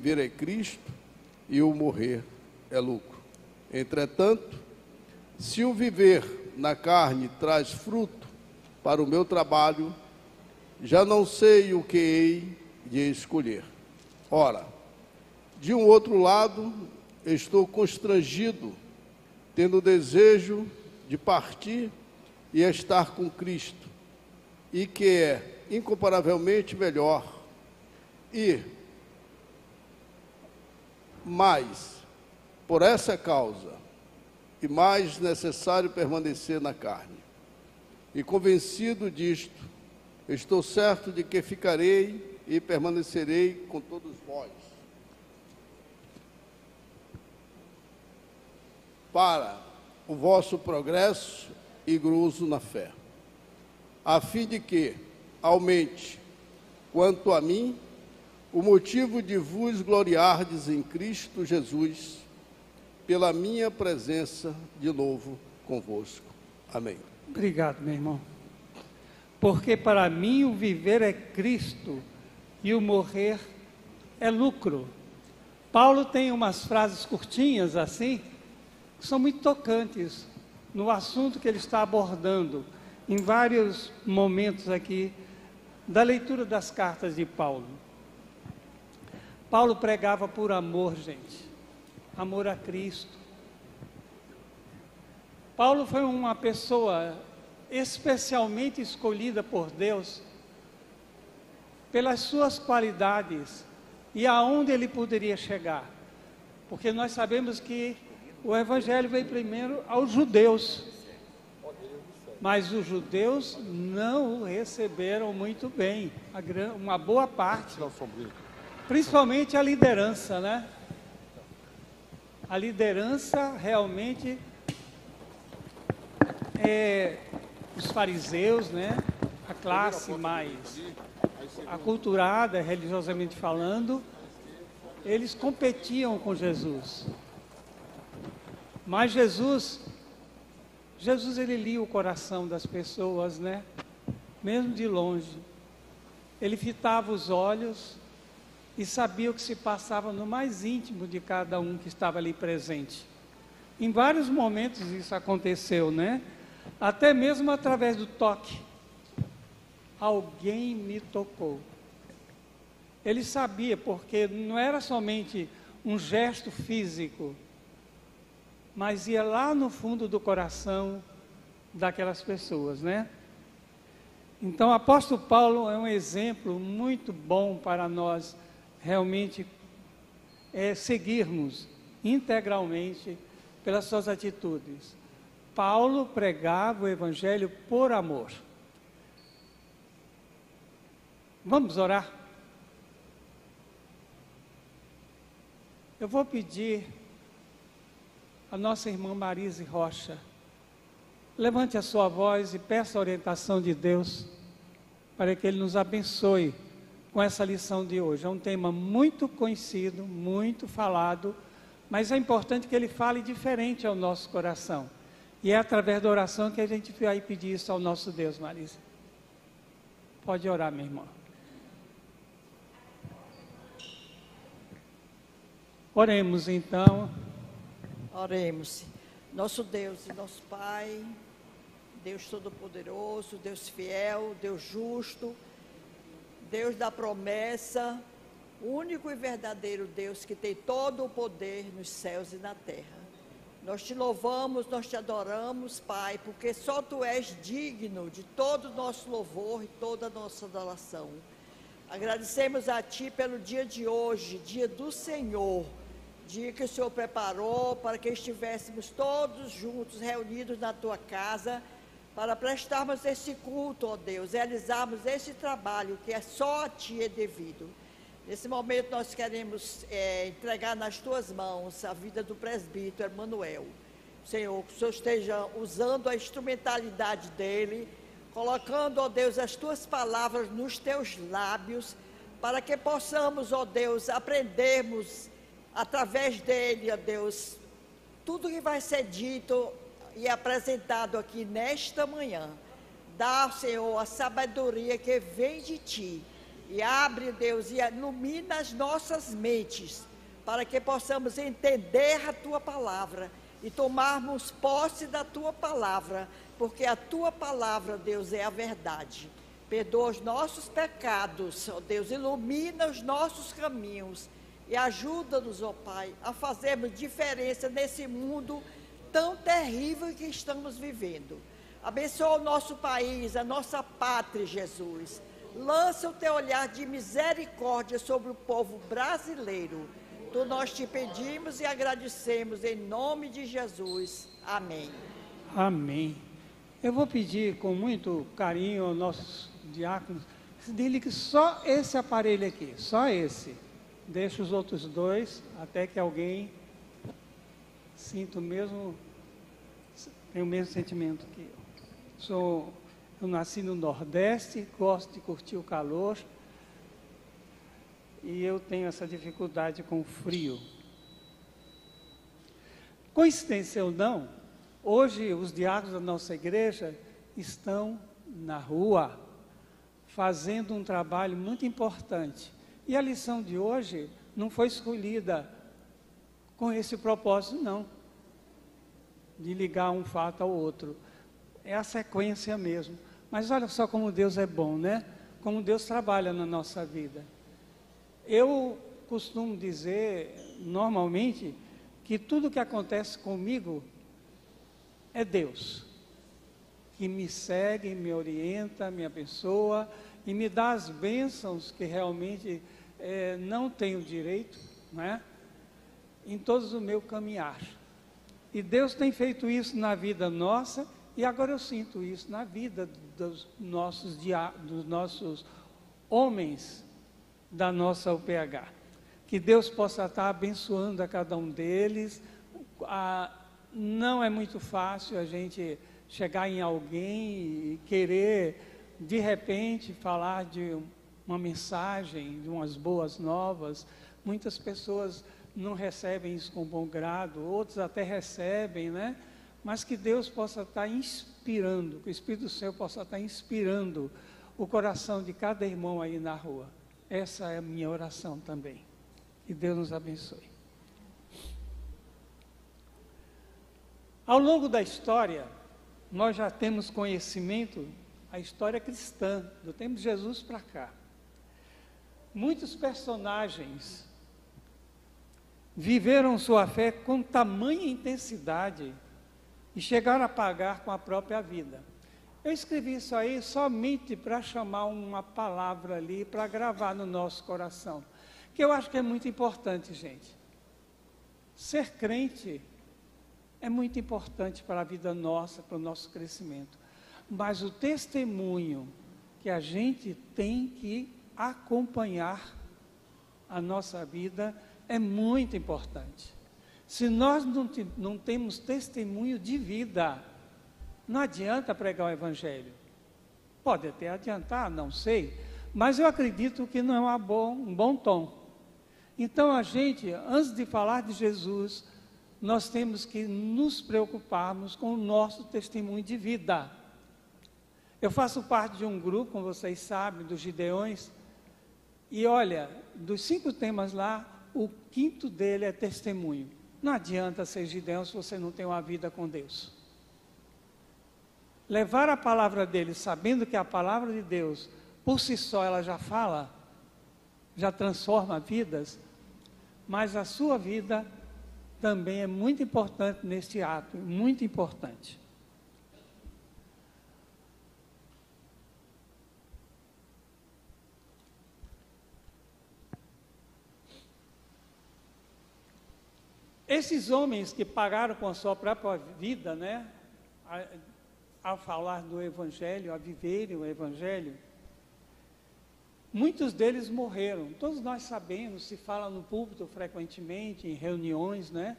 viver é Cristo e o morrer é lucro. Entretanto, se o viver na carne traz fruto para o meu trabalho, já não sei o que hei de escolher. Ora, de um outro lado, estou constrangido, tendo o desejo de partir e estar com Cristo, e que é incomparavelmente melhor, e mais, por essa causa, e mais necessário permanecer na carne. E convencido disto, estou certo de que ficarei e permanecerei com todos vós, para o vosso progresso e gozo na fé, a fim de que aumente, quanto a mim, o motivo de vos gloriardes em Cristo Jesus, pela minha presença de novo convosco. Amém. Obrigado, meu irmão. Porque para mim o viver é Cristo e o morrer é lucro. Paulo tem umas frases curtinhas assim, que são muito tocantes no assunto que ele está abordando em vários momentos aqui da leitura das cartas de Paulo. Paulo pregava por amor, gente. Amor a Cristo. Paulo foi uma pessoa especialmente escolhida por Deus pelas suas qualidades e aonde ele poderia chegar. Porque nós sabemos que o Evangelho veio primeiro aos judeus, mas os judeus não o receberam muito bem, uma boa parte, principalmente a liderança, né? A liderança realmente, os fariseus, né? A classe mais aculturada, religiosamente falando, eles competiam com Jesus. Mas Jesus ele lia o coração das pessoas, né? Mesmo de longe. Ele fitava os olhos e sabia o que se passava no mais íntimo de cada um que estava ali presente. Em vários momentos isso aconteceu, né? Até mesmo através do toque. Alguém me tocou. Ele sabia, porque não era somente um gesto físico, mas ia lá no fundo do coração daquelas pessoas, né? Então, o apóstolo Paulo é um exemplo muito bom para nós realmente seguirmos integralmente pelas suas atitudes. Paulo pregava o evangelho por amor. Vamos orar? Eu vou pedir a nossa irmã Marise Rocha, levante a sua voz e peça a orientação de Deus para que Ele nos abençoe com essa lição de hoje. É um tema muito conhecido, muito falado, mas é importante que ele fale diferente ao nosso coração. E é através da oração que a gente vai pedir isso ao nosso Deus, Marise. Pode orar, minha irmã. Oremos então. Oremos. Nosso Deus e nosso Pai, Deus Todo-Poderoso, Deus fiel, Deus justo, Deus da promessa, o único e verdadeiro Deus que tem todo o poder nos céus e na terra. Nós te louvamos, nós te adoramos, Pai, porque só Tu és digno de todo o nosso louvor e toda a nossa adoração. Agradecemos a Ti pelo dia de hoje, dia do Senhor, dia que o Senhor preparou para que estivéssemos todos juntos, reunidos na Tua casa, para prestarmos esse culto, ó Deus, realizarmos esse trabalho que é só a Ti é devido. Nesse momento nós queremos entregar nas Tuas mãos a vida do presbítero Emanuel. Senhor, que o Senhor esteja usando a instrumentalidade dele, colocando, ó Deus, as Tuas palavras nos Teus lábios, para que possamos, ó Deus, aprendermos através dele, ó Deus, tudo que vai ser dito e apresentado aqui nesta manhã. Dá, Senhor, a sabedoria que vem de Ti, E abre, Deus, e ilumina as nossas mentes, para que possamos entender a Tua palavra e tomarmos posse da Tua palavra, porque a Tua palavra, Deus, é a verdade. Perdoa os nossos pecados, ó Deus, ilumina os nossos caminhos e ajuda-nos, ó Pai, a fazermos diferença nesse mundo tão terrível que estamos vivendo. Abençoa o nosso país, a nossa pátria, Jesus. Lança o Teu olhar de misericórdia sobre o povo brasileiro. Nós te pedimos e agradecemos em nome de Jesus. Amém. Amém. Eu vou pedir com muito carinho aos nossos diáconos, dele que só esse aparelho aqui, só esse. Deixa os outros dois, até que alguém sinta tem o mesmo sentimento que eu. Eu nasci no Nordeste, gosto de curtir o calor, e eu tenho essa dificuldade com o frio. Coincidência ou não, hoje os diáconos da nossa igreja estão na rua, fazendo um trabalho muito importante. E a lição de hoje não foi escolhida com esse propósito, não, de ligar um fato ao outro. É a sequência mesmo. Mas olha só como Deus é bom, né? Como Deus trabalha na nossa vida. Eu costumo dizer, normalmente, que tudo que acontece comigo é Deus, que me segue, me orienta, me abençoa e me dá as bênçãos que realmente não tenho direito, né? Em todos o meu caminhar. E Deus tem feito isso na vida nossa, e agora eu sinto isso na vida dos nossos homens da nossa UPH. Que Deus possa estar abençoando a cada um deles. Não é muito fácil a gente chegar em alguém e querer, de repente, falar de uma mensagem, de umas boas novas. Muitas pessoas não recebem isso com bom grado, outros até recebem, né? Mas que Deus possa estar inspirando, que o Espírito do Senhor possa estar inspirando o coração de cada irmão aí na rua. Essa é a minha oração também. Que Deus nos abençoe. Ao longo da história, nós já temos conhecimento, a história cristã, do tempo de Jesus para cá. Muitos personagens viveram sua fé com tamanha intensidade e chegaram a pagar com a própria vida. Eu escrevi isso aí somente para chamar uma palavra ali, para gravar no nosso coração, que eu acho que é muito importante, gente. Ser crente é muito importante para a vida nossa, para o nosso crescimento. Mas o testemunho que a gente tem que acompanhar a nossa vida é muito importante. Se nós não temos testemunho de vida, não adianta pregar o Evangelho. Pode até adiantar, não sei, mas eu acredito que não é um bom tom. Então a gente, antes de falar de Jesus, nós temos que nos preocuparmos com o nosso testemunho de vida. Eu faço parte de um grupo, como vocês sabem, dos Gideões, e olha, dos 5 temas lá, o 5º dele é testemunho. Não adianta ser Gideão se você não tem uma vida com Deus. Levar a palavra dele, sabendo que a palavra de Deus, por si só, ela já fala, já transforma vidas, mas a sua vida também é muito importante neste ato, muito importante. Esses homens que pagaram com a sua própria vida, né, a falar do Evangelho, a viverem o Evangelho, muitos deles morreram. Todos nós sabemos, se fala no púlpito frequentemente, em reuniões, né?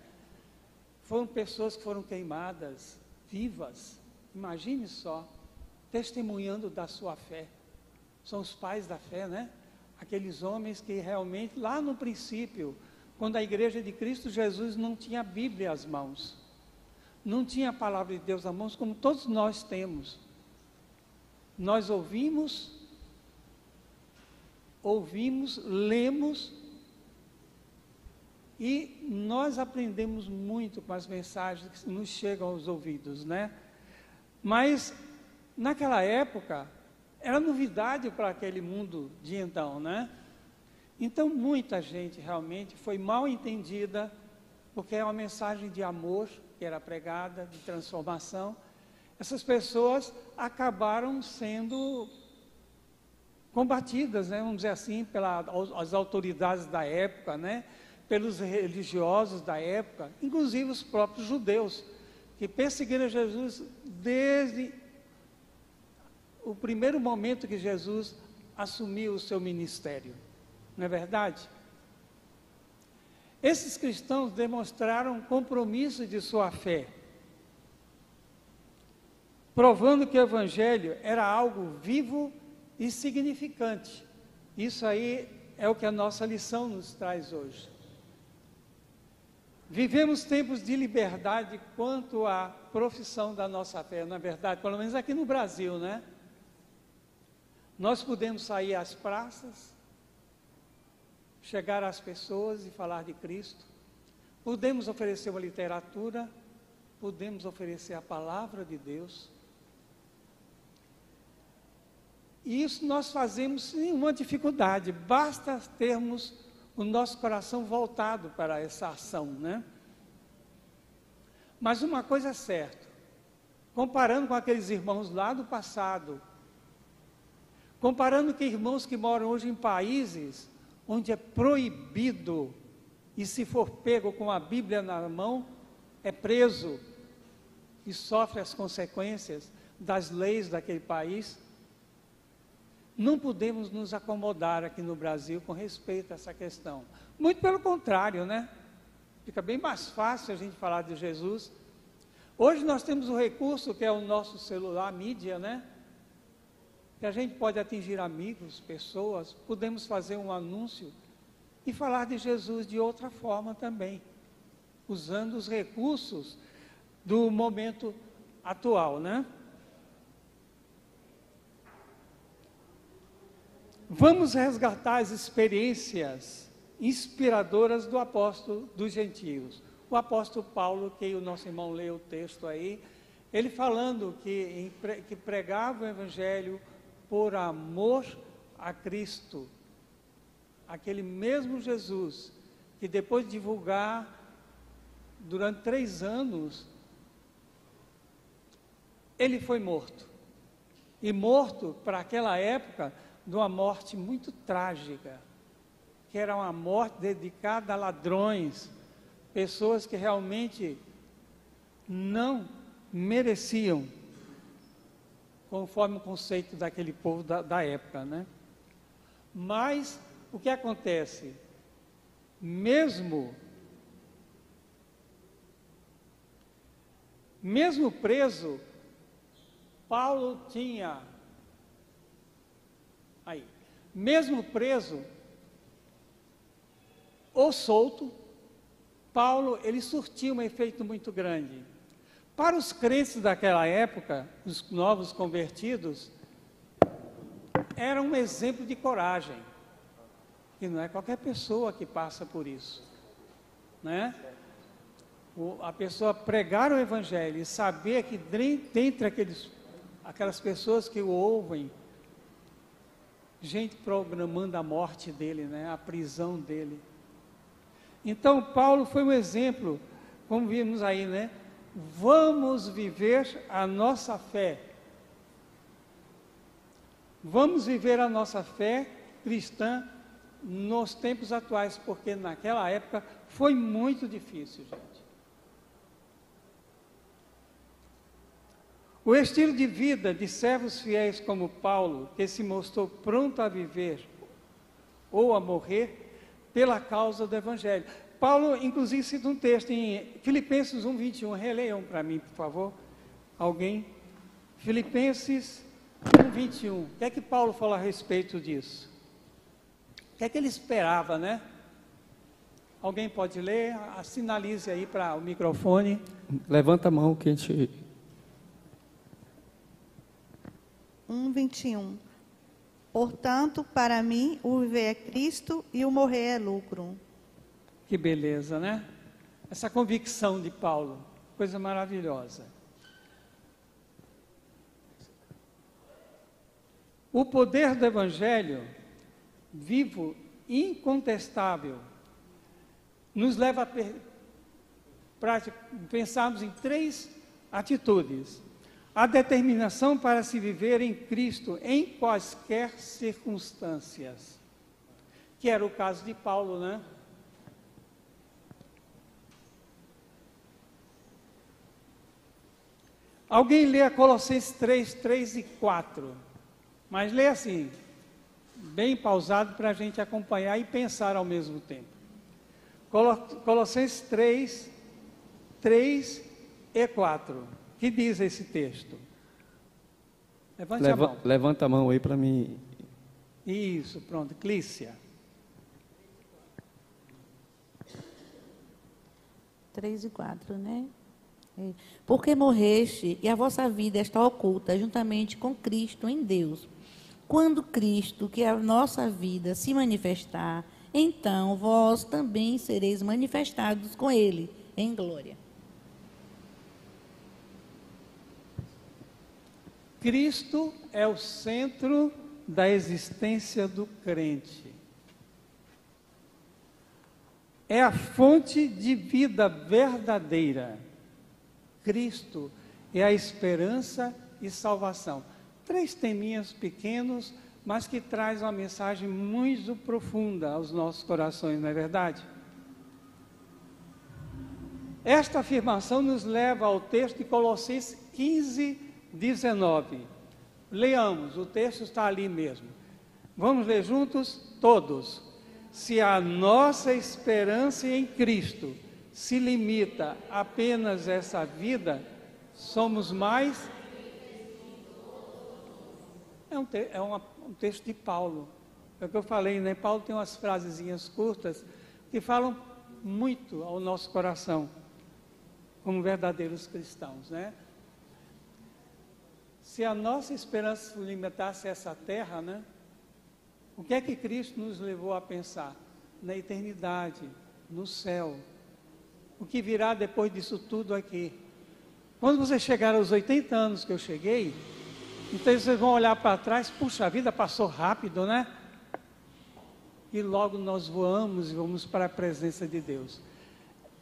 Foram pessoas que foram queimadas, vivas. Imagine só, testemunhando da sua fé. São os pais da fé, né? Aqueles homens que realmente, lá no princípio, quando a igreja de Cristo Jesus não tinha a Bíblia às mãos, não tinha a palavra de Deus às mãos, como todos nós temos. Nós ouvimos ouvimos, lemos, e nós aprendemos muito com as mensagens que nos chegam aos ouvidos, né? Mas, naquela época, era novidade para aquele mundo de então, né? Então, muita gente realmente foi mal entendida, porque é uma mensagem de amor que era pregada, de transformação. Essas pessoas acabaram sendo combatidas, né, vamos dizer assim, pelas autoridades da época, né, pelos religiosos da época, inclusive os próprios judeus, que perseguiram Jesus desde o primeiro momento que Jesus assumiu o seu ministério. Não é verdade? Esses cristãos demonstraram compromisso de sua fé, provando que o Evangelho era algo vivo e significante. Isso aí é o que a nossa lição nos traz hoje. Vivemos tempos de liberdade quanto à profissão da nossa fé, na verdade, pelo menos aqui no Brasil, né? Nós podemos sair às praças, chegar às pessoas e falar de Cristo. Podemos oferecer uma literatura, podemos oferecer a palavra de Deus. E isso nós fazemos sem nenhuma dificuldade, basta termos o nosso coração voltado para essa ação, né? Mas uma coisa é certa, comparando com aqueles irmãos lá do passado, comparando com irmãos que moram hoje em países onde é proibido, e se for pego com a Bíblia na mão, é preso e sofre as consequências das leis daquele país. Não podemos nos acomodar aqui no Brasil com respeito a essa questão. Muito pelo contrário, né? Fica bem mais fácil a gente falar de Jesus. Hoje nós temos o recurso que é o nosso celular, a mídia, né? Que a gente pode atingir amigos, pessoas, podemos fazer um anúncio e falar de Jesus de outra forma também, usando os recursos do momento atual, né? Vamos resgatar as experiências inspiradoras do apóstolo dos gentios. O apóstolo Paulo, que o nosso irmão leu o texto aí, ele falando que pregava o evangelho por amor a Cristo. Aquele mesmo Jesus, que depois de divulgar durante 3 anos, ele foi morto. E morto, para aquela época, de uma morte muito trágica, que era uma morte dedicada a ladrões, pessoas que realmente não mereciam, conforme o conceito daquele povo da época, né? Mas, o que acontece? Mesmo preso, Paulo tinha... mesmo preso ou solto, Paulo, ele surtia um efeito muito grande. Para os crentes daquela época, os novos convertidos, era um exemplo de coragem. E não é qualquer pessoa que passa por isso, né? A pessoa pregar o evangelho e saber que dentre aquelas pessoas que o ouvem, gente programando a morte dele, né? A prisão dele. Então, Paulo foi um exemplo, como vimos aí, né? Vamos viver a nossa fé. Vamos viver a nossa fé cristã nos tempos atuais, porque naquela época foi muito difícil, gente. O estilo de vida de servos fiéis como Paulo, que se mostrou pronto a viver ou a morrer pela causa do Evangelho. Paulo, inclusive, cita um texto em Filipenses 1:21. Releiam para mim, por favor. Alguém? Filipenses 1:21. O que é que Paulo fala a respeito disso? O que é que ele esperava, né? Alguém pode ler? Sinalize aí para o microfone. Levanta a mão que a gente... 1:21. Portanto, para mim, o viver é Cristo e o morrer é lucro. Que beleza, né? Essa convicção de Paulo, coisa maravilhosa. O poder do Evangelho, vivo, incontestável, nos leva a pensarmos em 3 atitudes. A determinação para se viver em Cristo em quaisquer circunstâncias, que era o caso de Paulo, né? Alguém lê Colossenses 3, 3 e 4, mas lê assim, bem pausado para a gente acompanhar e pensar ao mesmo tempo. Colossenses 3, 3 e 4. Que diz esse texto? Levante a mão. Levanta a mão aí para mim. Isso, pronto. Clícia. 3 e 4, né? Porque morreste e a vossa vida está oculta juntamente com Cristo em Deus. Quando Cristo, que é a nossa vida, se manifestar, então vós também sereis manifestados com Ele em glória. Cristo é o centro da existência do crente. É a fonte de vida verdadeira. Cristo é a esperança e salvação. 3 teminhas pequenos, mas que traz uma mensagem muito profunda aos nossos corações, não é verdade? Esta afirmação nos leva ao texto de Colossenses 15, 19. Leamos, o texto está ali mesmo. Vamos ler juntos? Todos. Se a nossa esperança em Cristo se limita apenas a essa vida, somos mais... É um texto de Paulo. É o que eu falei, né? Paulo tem umas frasezinhas curtas que falam muito ao nosso coração, como verdadeiros cristãos, né? Se a nossa esperança se limitasse a essa terra, né? O que é que Cristo nos levou a pensar? Na eternidade, no céu. O que virá depois disso tudo aqui. Quando você chegar aos 80 anos que eu cheguei, então vocês vão olhar para trás, puxa, a vida passou rápido, né? E logo nós voamos e vamos para a presença de Deus.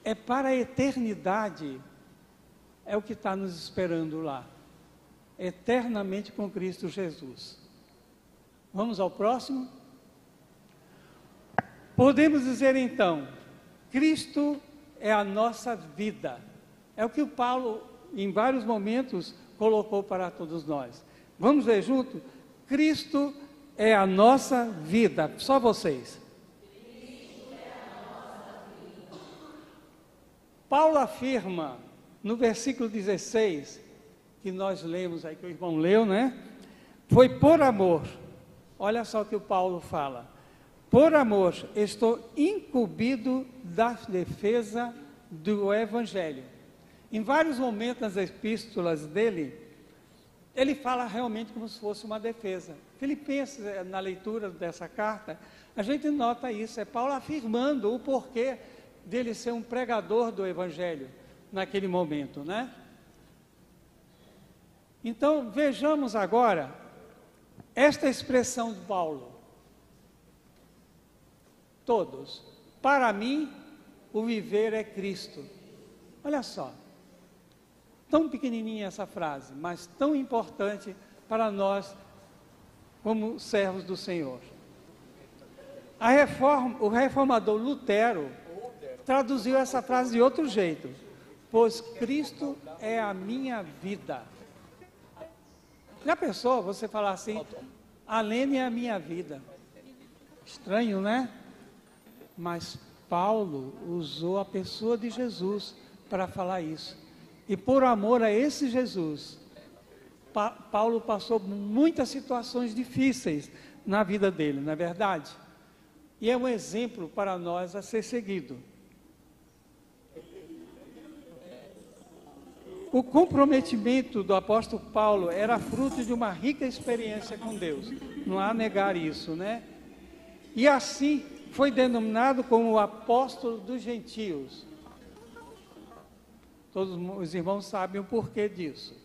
É para a eternidade, é o que está nos esperando lá. Eternamente com Cristo Jesus. Vamos ao próximo? Podemos dizer então, Cristo é a nossa vida. É o que o Paulo, em vários momentos, colocou para todos nós. Vamos ler junto? Cristo é a nossa vida. Só vocês. Cristo é a nossa vida. Paulo afirma, no versículo 16, que nós lemos aí, que o irmão leu, né? Foi por amor. Olha só o que o Paulo fala. Por amor, estou incumbido da defesa do Evangelho. Em vários momentos nas epístolas dele, ele fala realmente como se fosse uma defesa. Filipenses, na leitura dessa carta, a gente nota isso. É Paulo afirmando o porquê dele ser um pregador do Evangelho naquele momento, né? Então, vejamos agora esta expressão de Paulo. Todos. Para mim, o viver é Cristo. Olha só. Tão pequenininha essa frase, mas tão importante para nós como servos do Senhor. O reformador Lutero traduziu essa frase de outro jeito. Pois Cristo é a minha vida. Já pensou você falar assim, a Lene é a minha vida? Estranho, né? Mas Paulo usou a pessoa de Jesus para falar isso. E por amor a esse Jesus, Paulo passou muitas situações difíceis na vida dele, não é verdade? E é um exemplo para nós a ser seguido. O comprometimento do apóstolo Paulo era fruto de uma rica experiência com Deus. Não há negar isso, né? E assim foi denominado como o apóstolo dos gentios. Todos os irmãos sabem o porquê disso.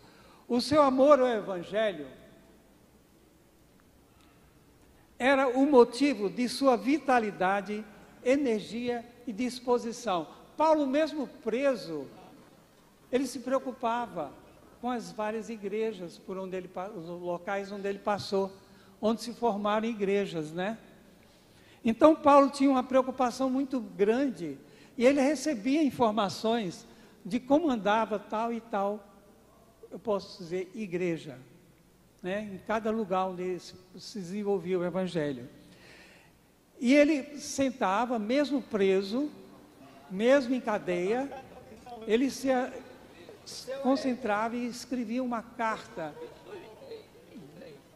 O seu amor ao evangelho era o motivo de sua vitalidade, energia e disposição. Paulo, mesmo preso, ele se preocupava com as várias igrejas por onde ele, os locais onde ele passou, onde se formaram igrejas, né? Então Paulo tinha uma preocupação muito grande e ele recebia informações de como andava tal e tal, eu posso dizer, igreja, né? Em cada lugar onde se desenvolvia o evangelho. E ele sentava, mesmo preso, mesmo em cadeia, ele se concentrava e escrevia uma carta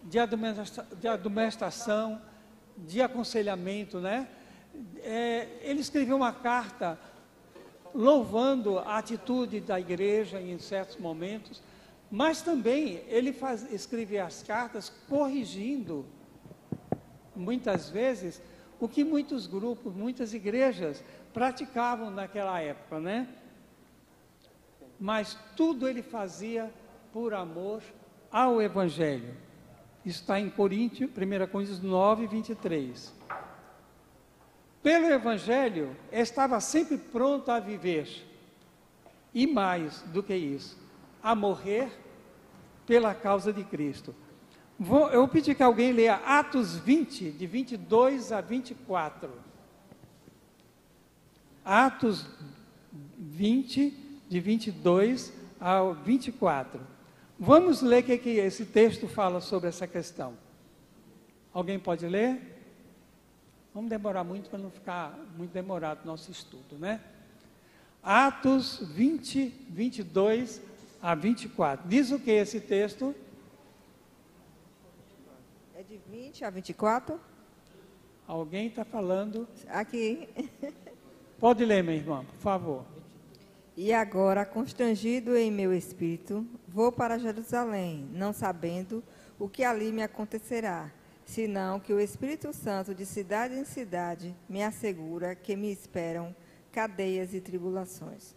de admoestação, de aconselhamento, né? Ele escreveu uma carta louvando a atitude da igreja em certos momentos, mas também ele escrevia as cartas corrigindo, muitas vezes, o que muitos grupos, muitas igrejas praticavam naquela época, né? Mas tudo ele fazia por amor ao Evangelho. Isso está em 1 Coríntios 9, 23. Pelo Evangelho, estava sempre pronto a viver, e mais do que isso, a morrer pela causa de Cristo. Eu vou pedir que alguém leia Atos 20, de 22 a 24. Atos 20, de 22 a 24. Vamos ler o que esse texto fala sobre essa questão. Alguém pode ler? Vamos demorar muito para não ficar muito demorado o nosso estudo, né? Atos 20, 22 a 24. Diz o que esse texto? É de 20 a 24? Alguém está falando? Aqui. Pode ler, minha irmã, por favor. E agora, constrangido em meu espírito, vou para Jerusalém, não sabendo o que ali me acontecerá, senão que o Espírito Santo, de cidade em cidade, me assegura que me esperam cadeias e tribulações.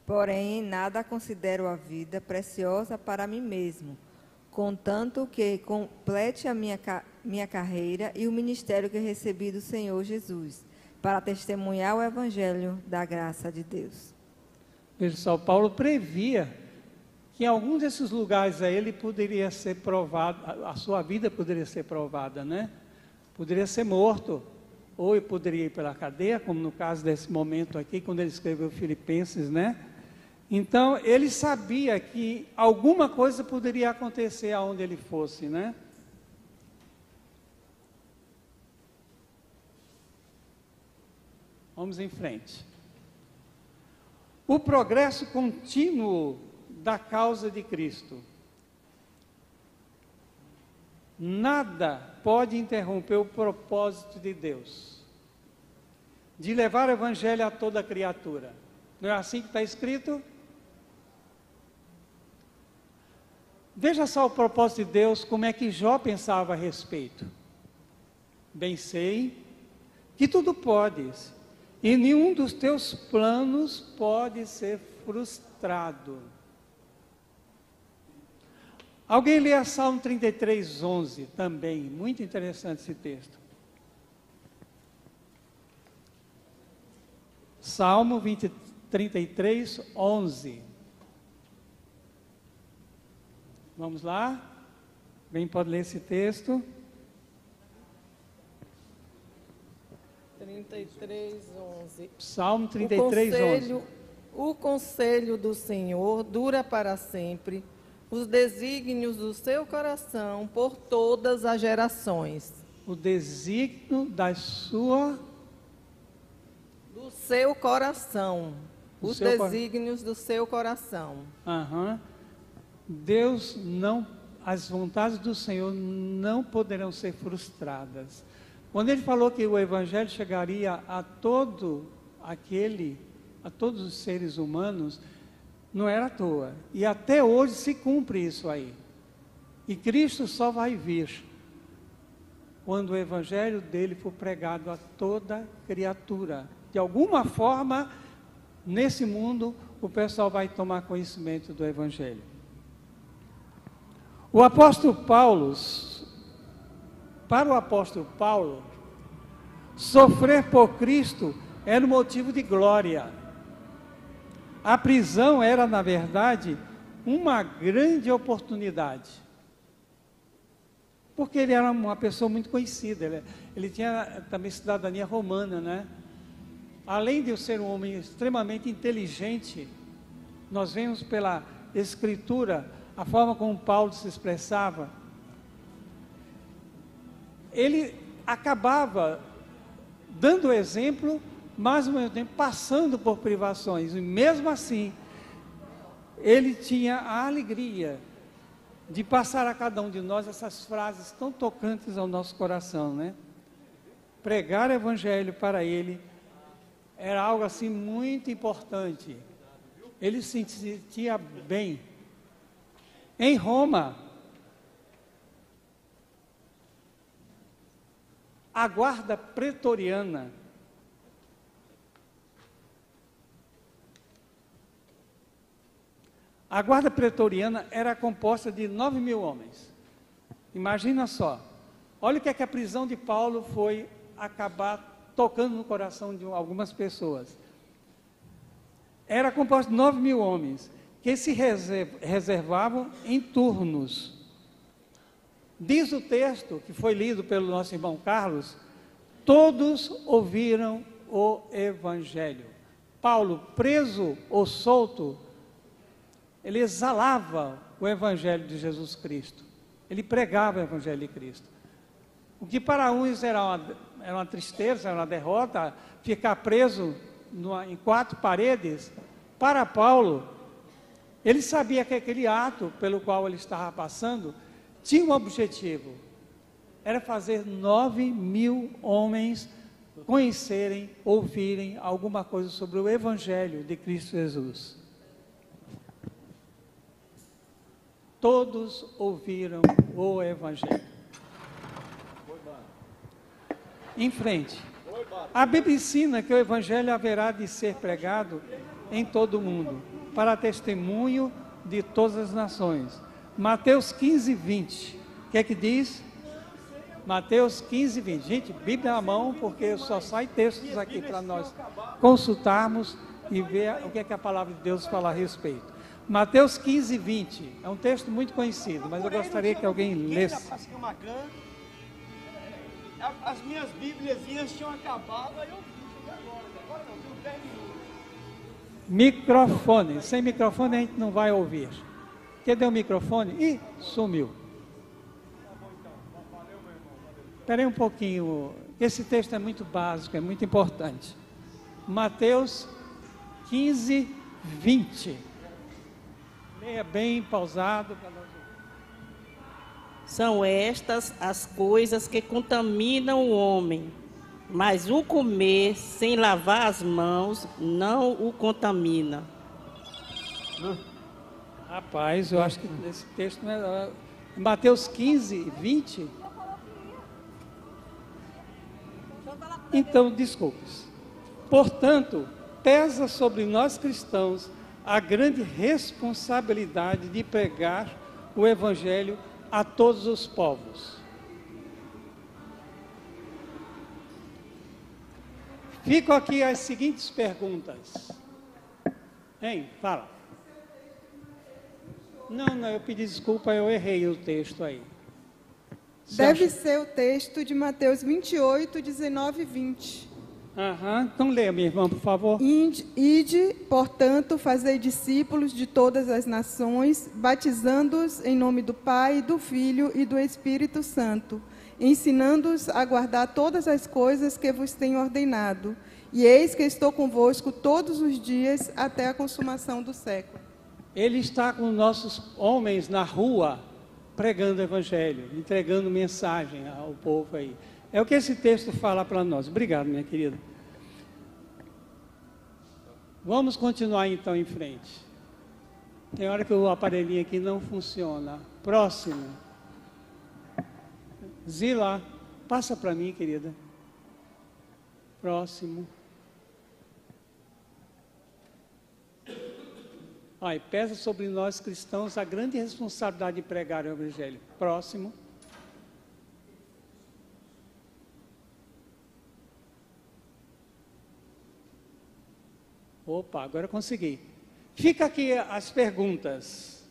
Porém, nada considero a vida preciosa para mim mesmo, contanto que complete a minha carreira e o ministério que recebi do Senhor Jesus, para testemunhar o Evangelho da graça de Deus. Veja só, Paulo previa que em algum desses lugares aí ele poderia ser provado, a sua vida poderia ser provada, né? Poderia ser morto, ou ele poderia ir pela cadeia, como no caso desse momento aqui, quando ele escreveu Filipenses, né? Então, ele sabia que alguma coisa poderia acontecer aonde ele fosse, né? Vamos em frente. O progresso contínuo da causa de Cristo. Nada pode interromper o propósito de Deus, de levar o Evangelho a toda criatura. Não é assim que está escrito? Veja só o propósito de Deus, como é que Jó pensava a respeito. Bem sei que tudo podes, e nenhum dos teus planos pode ser frustrado. Alguém lê Salmo 33, 11 também, muito interessante esse texto. Salmo 33, 11. Vamos lá? Alguém pode ler esse texto? 33, 11. Salmo 33, 11. O conselho do Senhor dura para sempre, os desígnios do seu coração por todas as gerações. O desígnio do seu coração. Os seu desígnios do seu coração. Deus não, as vontades do Senhor não poderão ser frustradas. Quando ele falou que o Evangelho chegaria a todos os seres humanos, Não era à toa. E até hoje se cumpre isso aí. E Cristo só vai vir quando o evangelho dele for pregado a toda criatura. De alguma forma, nesse mundo, o pessoal vai tomar conhecimento do evangelho. O apóstolo Paulo, para o apóstolo Paulo, sofrer por Cristo era um motivo de glória. A prisão era, na verdade, uma grande oportunidade. Porque ele era uma pessoa muito conhecida, ele tinha também cidadania romana, né? Além de ser um homem extremamente inteligente, nós vemos pela Escritura a forma como Paulo se expressava. Ele acabava dando exemplo, mas ao mesmo tempo passando por privações, e mesmo assim, ele tinha a alegria de passar a cada um de nós essas frases tão tocantes ao nosso coração, né? Pregar o evangelho para ele era algo assim muito importante. Ele se sentia bem. Em Roma, a guarda pretoriana era composta de 9.000 homens. Imagina só. Olha o que é que a prisão de Paulo foi acabar tocando no coração de algumas pessoas. Era composta de 9.000 homens que se reservavam em turnos. Diz o texto, que foi lido pelo nosso irmão Carlos, todos ouviram o evangelho. Paulo, preso ou solto, ele exalava o evangelho de Jesus Cristo. Ele pregava o evangelho de Cristo. O que para uns era uma tristeza, era uma derrota, ficar preso em 4 paredes, para Paulo, ele sabia que aquele ato pelo qual ele estava passando tinha um objetivo. Era fazer 9.000 homens conhecerem, ouvirem alguma coisa sobre o evangelho de Cristo Jesus. Todos ouviram o evangelho. Em frente. A Bíblia ensina que o evangelho haverá de ser pregado em todo o mundo, para testemunho de todas as nações. Mateus 15, 20. O que é que diz? Mateus 15, 20. Gente, Bíblia na mão, porque só sai textos aqui para nós consultarmos e ver o que é que a palavra de Deus fala a respeito. Mateus 15, 20. É um texto muito conhecido, mas eu gostaria que alguém lesse. As minhas bíbliazinhas tinham acabado, aí eu vi agora não, tenho 10 minutos. Microfone, sem microfone a gente não vai ouvir. Cadê o microfone? Ih, sumiu. Espera aí um pouquinho, esse texto é muito básico, é muito importante. Mateus 15, 20. Leia bem pausado para nós. São estas as coisas que contaminam o homem, mas o comer sem lavar as mãos não o contamina. Rapaz, eu acho que esse texto não é... Mateus 15, 20. Então, desculpas. Portanto, pesa sobre nós cristãos a grande responsabilidade de pregar o evangelho a todos os povos. Ficam aqui as seguintes perguntas. Hein? Fala. Não, eu pedi desculpa, eu errei o texto aí. Deve ser o texto de Mateus 28, 19 e 20. Então leia, minha irmã, por favor. Ide, portanto, fazei discípulos de todas as nações, batizando-os em nome do Pai, do Filho e do Espírito Santo, ensinando-os a guardar todas as coisas que vos tenho ordenado. E eis que estou convosco todos os dias até a consumação do século. Ele está com nossos homens na rua, pregando o evangelho, entregando mensagem ao povo aí. É o que esse texto fala para nós. Obrigado, minha querida. Vamos continuar então em frente. Tem hora que o aparelhinho aqui não funciona. Próximo. Zila, passa para mim, querida. Próximo. Ai, pesa sobre nós cristãos a grande responsabilidade de pregar o Evangelho. Próximo. Opa, agora eu consegui. Fica aqui as perguntas.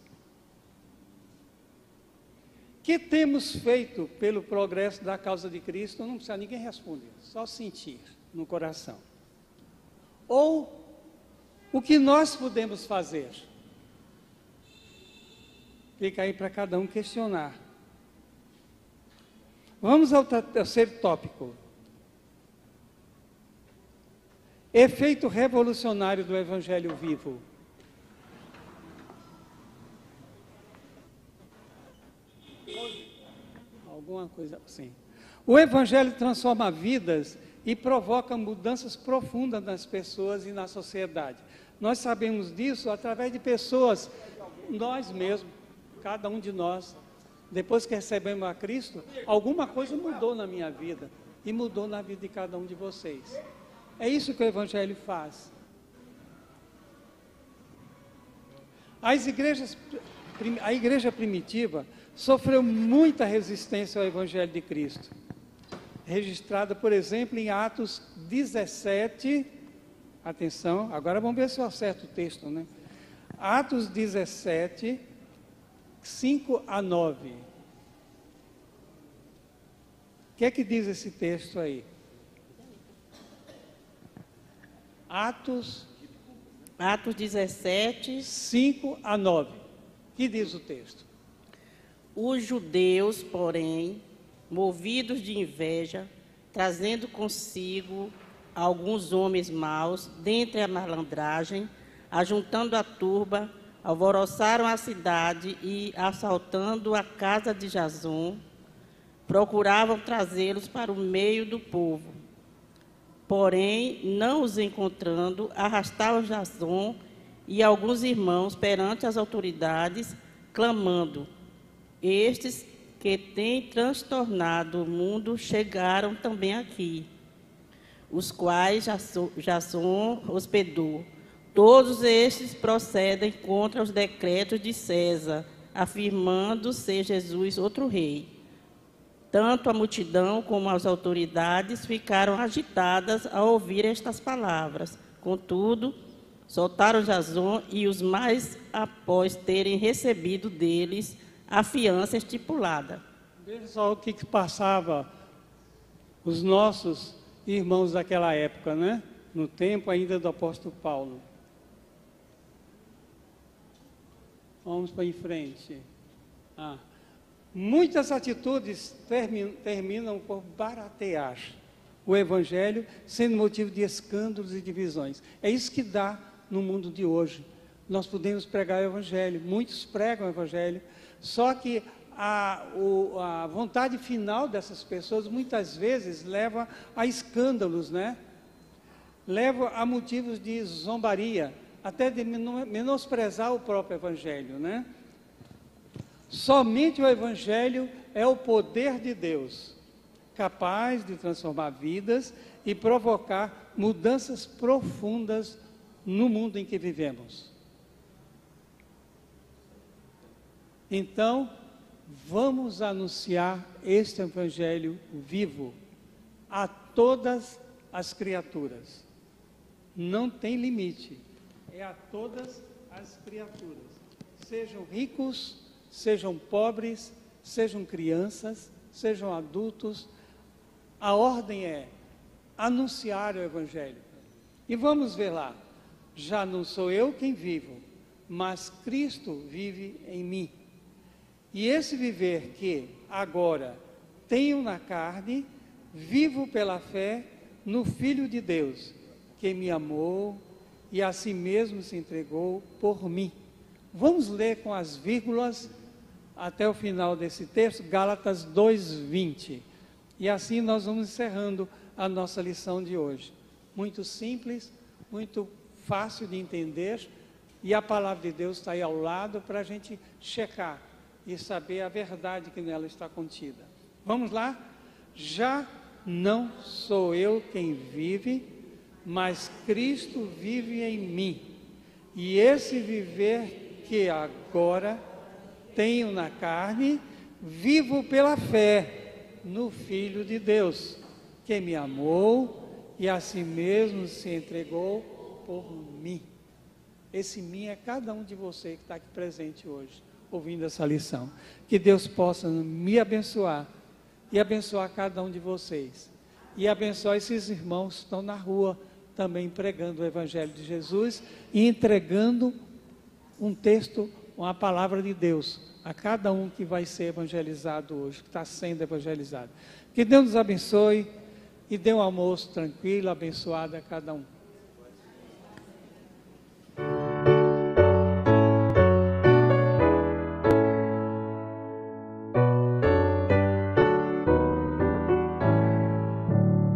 O que temos feito pelo progresso da causa de Cristo? Não precisa ninguém responder, só sentir no coração. Ou o que nós podemos fazer? Fica aí para cada um questionar. Vamos ao terceiro tópico. Efeito revolucionário do Evangelho vivo. Alguma coisa assim. O Evangelho transforma vidas e provoca mudanças profundas nas pessoas e na sociedade. Nós sabemos disso através de pessoas, nós mesmos, cada um de nós, depois que recebemos a Cristo, alguma coisa mudou na minha vida e mudou na vida de cada um de vocês. É isso que o Evangelho faz. A igreja primitiva sofreu muita resistência ao Evangelho de Cristo, registrada, por exemplo, em Atos 17, atenção, agora vamos ver se eu acerto o texto, né? Atos 17, 5 a 9. O que é que diz esse texto aí? Atos 17, 5 a 9. O que diz o texto? Os judeus, porém, movidos de inveja, trazendo consigo alguns homens maus, dentre a malandragem, ajuntando a turba, alvoroçaram a cidade e, assaltando a casa de Jason, procuravam trazê-los para o meio do povo. Porém, não os encontrando, arrastavam Jason e alguns irmãos perante as autoridades, clamando: estes que têm transtornado o mundo chegaram também aqui, os quais Jason hospedou. Todos estes procedem contra os decretos de César, afirmando ser Jesus outro rei. Tanto a multidão como as autoridades ficaram agitadas ao ouvir estas palavras. Contudo, soltaram Jason e os mais, após terem recebido deles a fiança estipulada. Veja só o que passava os nossos irmãos daquela época, né? No tempo ainda do apóstolo Paulo. Vamos para em frente. Muitas atitudes terminam por baratear o Evangelho, sendo motivo de escândalos e divisões. É isso que dá no mundo de hoje. Nós podemos pregar o Evangelho, muitos pregam o Evangelho, só que a vontade final dessas pessoas muitas vezes leva a escândalos, né? Leva a motivos de zombaria, até de menosprezar o próprio Evangelho, né? Somente o Evangelho é o poder de Deus, capaz de transformar vidas e provocar mudanças profundas no mundo em que vivemos. Então, vamos anunciar este Evangelho vivo a todas as criaturas. Não tem limite, é a todas as criaturas, sejam ricos, sejam pobres, sejam crianças, sejam adultos. A ordem é anunciar o Evangelho. E vamos ver lá, já não sou eu quem vivo, mas Cristo vive em mim. E esse viver que agora tenho na carne, vivo pela fé no Filho de Deus, que me amou e a si mesmo se entregou por mim. Vamos ler com as vírgulas até o final desse texto, Gálatas 2:20. E assim nós vamos encerrando a nossa lição de hoje. Muito simples, muito fácil de entender, E a palavra de Deus está aí ao lado para a gente checar e saber a verdade que nela está contida. Vamos lá? Já não sou eu quem vive, mas Cristo vive em mim. E esse viver que agora tenho na carne, vivo pela fé no Filho de Deus, que me amou e a si mesmo se entregou por mim. Esse mim é cada um de vocês que está aqui presente hoje, ouvindo essa lição. Que Deus possa me abençoar e abençoar cada um de vocês. E abençoar esses irmãos que estão na rua também pregando o Evangelho de Jesus e entregando um texto, uma palavra de Deus a cada um que vai ser evangelizado hoje, que está sendo evangelizado. Que Deus nos abençoe e dê um almoço tranquilo, abençoado a cada um.